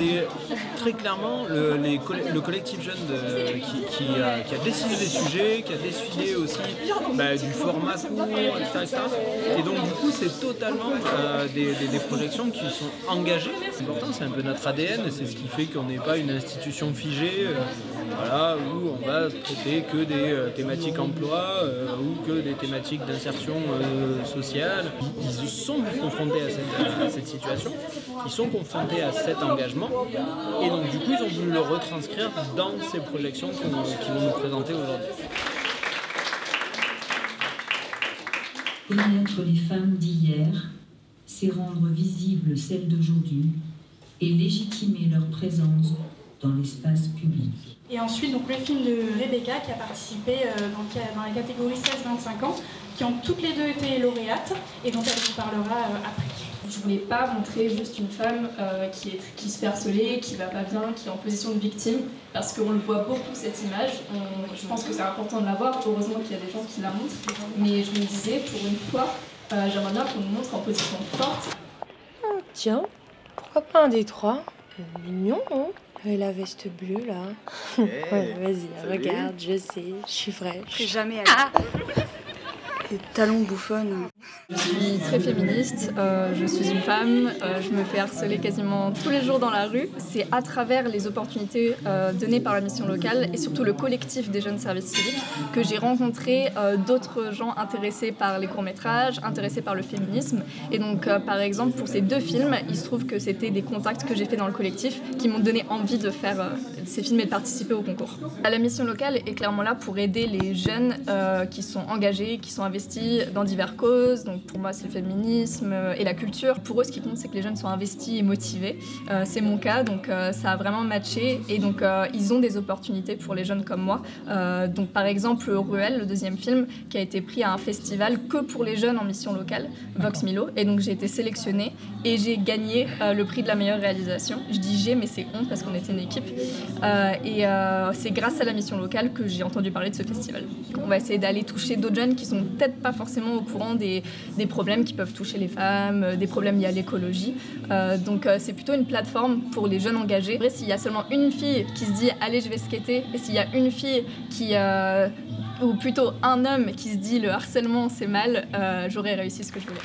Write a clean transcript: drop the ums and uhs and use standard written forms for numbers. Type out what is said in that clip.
c'est très clairement le collectif jeune qui a décidé des sujets, qui a décidé aussi du format court, etc. Et donc du coup c'est totalement des projections qui sont engagées. C'est important, c'est un peu notre ADN, c'est ce qui fait qu'on n'est pas une institution figée où on va traiter que des thématiques emploi ou que des thématiques d'insertion sociale. Ils sont confrontés à cette situation, ils sont confrontés à cet engagement et donc du coup ils ont voulu le retranscrire dans ces projections qu'ils vont nous présenter aujourd'hui. Connaître les femmes d'hier, c'est rendre visible celles d'aujourd'hui et légitimer leur présence dans l'espace public. Et ensuite, donc, le film de Rebecca qui a participé dans la catégorie 16-25 ans, qui ont toutes les deux été lauréates et dont elle vous parlera après. Je voulais pas montrer juste une femme qui se fait harceler, qui va pas bien, qui est en position de victime, parce qu'on le voit beaucoup cette image. Je pense que c'est important de la voir, heureusement qu'il y a des gens qui la montrent. Mais je me disais, pour une fois, j'aimerais bien qu'on nous montre en position forte. Oh, tiens, pourquoi pas un des trois? Mignon, hein? Et la veste bleue, là. Ouais, vas-y, regarde, je sais, je suis fraîche. Je serais jamais allée. Les talons bouffonnes. Je suis très féministe, je suis une femme, je me fais harceler quasiment tous les jours dans la rue. C'est à travers les opportunités données par la mission locale et surtout le collectif des jeunes services civiques que j'ai rencontré d'autres gens intéressés par les courts-métrages, intéressés par le féminisme. Et donc par exemple pour ces deux films, il se trouve que c'était des contacts que j'ai fait dans le collectif qui m'ont donné envie de faire ces films et de participer au concours. La mission locale est clairement là pour aider les jeunes qui sont engagés, qui sont investis dans diverses causes. Donc pour moi c'est le féminisme et la culture. Pour eux ce qui compte c'est que les jeunes soient investis et motivés. C'est mon cas, donc ça a vraiment matché et donc ils ont des opportunités pour les jeunes comme moi. Donc par exemple Ruelle, le deuxième film qui a été pris à un festival que pour les jeunes en mission locale, Vox Milo, et donc j'ai été sélectionnée et j'ai gagné le prix de la meilleure réalisation. Je dis j'ai mais c'est on parce qu'on était une équipe et c'est grâce à la mission locale que j'ai entendu parler de ce festival. On va essayer d'aller toucher d'autres jeunes qui sont peut-être pas forcément au courant des problèmes qui peuvent toucher les femmes, des problèmes liés à l'écologie. Donc c'est plutôt une plateforme pour les jeunes engagés. Après, s'il y a seulement une fille qui se dit « allez, je vais skater » et s'il y a une fille ou plutôt un homme qui se dit « le harcèlement, c'est mal », j'aurais réussi ce que je voulais.